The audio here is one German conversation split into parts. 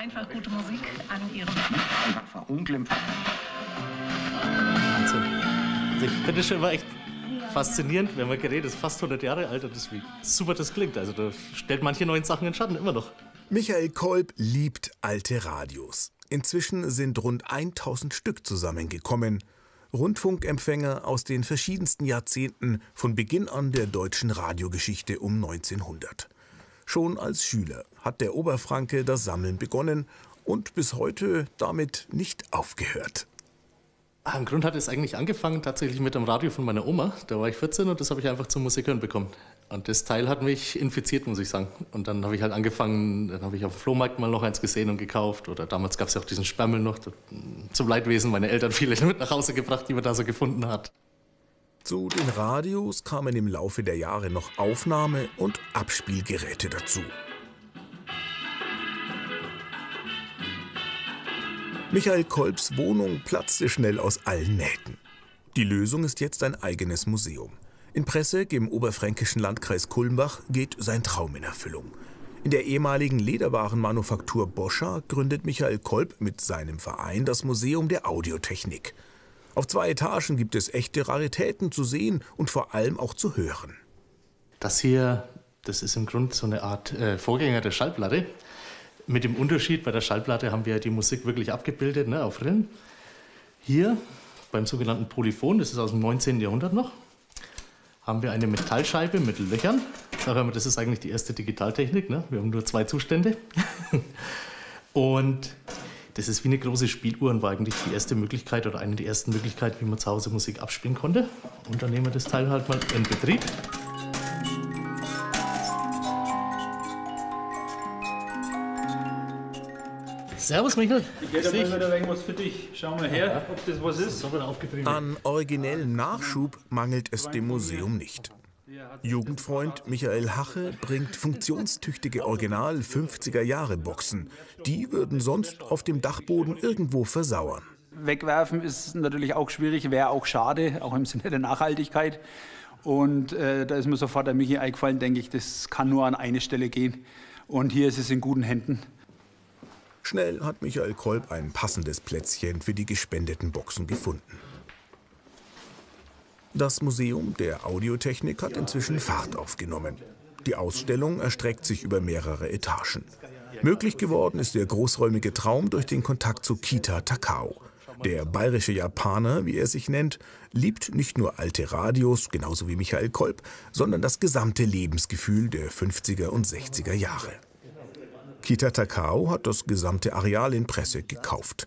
einfach gute Musik an ihrem Einfach verunglimpft. Wahnsinn. Also ich finde das schon immer echt faszinierend, wenn man Gerät ist fast 100 Jahre alt und wie super das klingt. Also da stellt manche neuen Sachen in Schatten, immer noch. Michael Kolb liebt alte Radios. Inzwischen sind rund 1000 Stück zusammengekommen. Rundfunkempfänger aus den verschiedensten Jahrzehnten von Beginn an der deutschen Radiogeschichte um 1900. Schon als Schüler hat der Oberfranke das Sammeln begonnen und bis heute damit nicht aufgehört. Im Grund hat es eigentlich angefangen tatsächlich mit dem Radio von meiner Oma. Da war ich 14 und das habe ich einfach zum Musik hören bekommen. Und das Teil hat mich infiziert, muss ich sagen. Und dann habe ich halt angefangen, dann habe ich auf dem Flohmarkt mal noch eins gesehen und gekauft. Oder damals gab es ja auch diesen Sperrmüll noch. Zum Leidwesen meine Eltern viele mit nach Hause gebracht, die man da so gefunden hat. Zu den Radios kamen im Laufe der Jahre noch Aufnahme- und Abspielgeräte dazu. Michael Kolbs Wohnung platzte schnell aus allen Nähten. Die Lösung ist jetzt ein eigenes Museum. In Pressegg im oberfränkischen Landkreis Kulmbach geht sein Traum in Erfüllung. In der ehemaligen Lederwarenmanufaktur Boscha gründet Michael Kolb mit seinem Verein das Museum der Audiotechnik. Auf 2 Etagen gibt es echte Raritäten zu sehen und vor allem auch zu hören. Das hier, das ist im Grunde so eine Art Vorgänger der Schallplatte. Mit dem Unterschied, bei der Schallplatte haben wir die Musik wirklich abgebildet, ne, auf Rillen. Hier, beim sogenannten Polyphon, das ist aus dem 19. Jahrhundert noch, haben wir eine Metallscheibe mit Löchern. Da hören wir, das ist eigentlich die erste Digitaltechnik, ne? Wir haben nur 2 Zustände. Und das ist wie eine große Spieluhr und war eigentlich die erste Möglichkeit oder eine der ersten Möglichkeiten, wie man zu Hause Musik abspielen konnte. Und dann nehmen wir das Teil halt mal in Betrieb. Servus, Michael. Ich hätte mal wieder irgendwas für dich. Schau mal her, ob das was ist. An originellem Nachschub mangelt es dem Museum nicht. Jugendfreund Michael Hache bringt funktionstüchtige Original 50er-Jahre-Boxen. Die würden sonst auf dem Dachboden irgendwo versauern. Wegwerfen ist natürlich auch schwierig, wäre auch schade, auch im Sinne der Nachhaltigkeit. Und da ist mir sofort der Michi eingefallen, denke ich, das kann nur an eine Stelle gehen. Und hier ist es in guten Händen. Schnell hat Michael Kolb ein passendes Plätzchen für die gespendeten Boxen gefunden. Das Museum der Audiotechnik hat inzwischen Fahrt aufgenommen. Die Ausstellung erstreckt sich über mehrere Etagen. Möglich geworden ist der großräumige Traum durch den Kontakt zu Kita Takao. Der bayerische Japaner, wie er sich nennt, liebt nicht nur alte Radios, genauso wie Michael Kolb, sondern das gesamte Lebensgefühl der 50er und 60er Jahre. Kita Takao hat das gesamte Areal in Pressegg gekauft.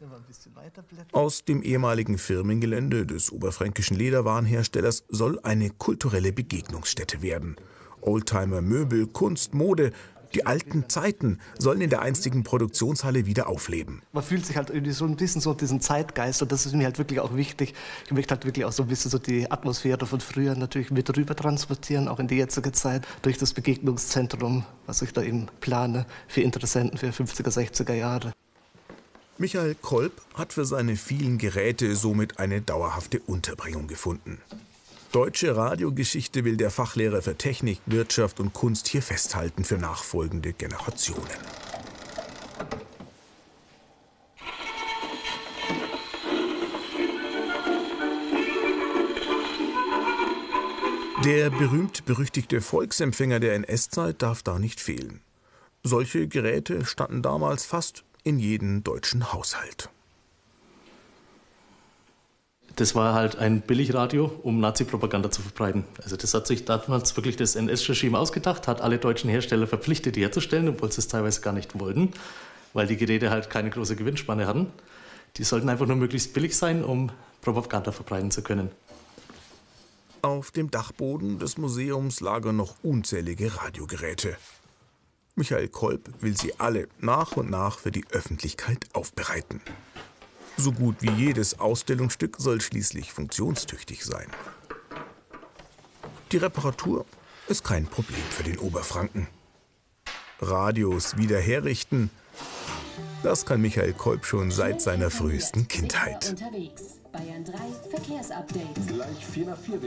Aus dem ehemaligen Firmengelände des oberfränkischen Lederwarenherstellers soll eine kulturelle Begegnungsstätte werden. Oldtimer, Möbel, Kunst, Mode, die alten Zeiten sollen in der einstigen Produktionshalle wieder aufleben. Man fühlt sich halt irgendwie so ein bisschen so diesen Zeitgeist und das ist mir halt wirklich auch wichtig. Ich möchte halt wirklich auch so ein bisschen so die Atmosphäre von früher natürlich mit rüber transportieren, auch in die jetzige Zeit, durch das Begegnungszentrum, was ich da eben plane für Interessenten für 50er, 60er Jahre. Michael Kolb hat für seine vielen Geräte somit eine dauerhafte Unterbringung gefunden. Deutsche Radiogeschichte will der Fachlehrer für Technik, Wirtschaft und Kunst hier festhalten für nachfolgende Generationen. Der berühmt-berüchtigte Volksempfänger der NS-Zeit darf da nicht fehlen. Solche Geräte standen damals fast in jedem deutschen Haushalt. Das war halt ein Billigradio, um Nazi-Propaganda zu verbreiten. Also das hat sich damals wirklich das NS-Regime ausgedacht, hat alle deutschen Hersteller verpflichtet, die herzustellen, obwohl sie es teilweise gar nicht wollten, weil die Geräte halt keine große Gewinnspanne hatten. Die sollten einfach nur möglichst billig sein, um Propaganda verbreiten zu können. Auf dem Dachboden des Museums lagern noch unzählige Radiogeräte. Michael Kolb will sie alle nach und nach für die Öffentlichkeit aufbereiten. So gut wie jedes Ausstellungsstück soll schließlich funktionstüchtig sein. Die Reparatur ist kein Problem für den Oberfranken. Radios wieder das kann Michael Kolb schon seit seiner frühesten Kindheit. Bayern 3 Verkehrsupdate. Gleich 4 nach 4.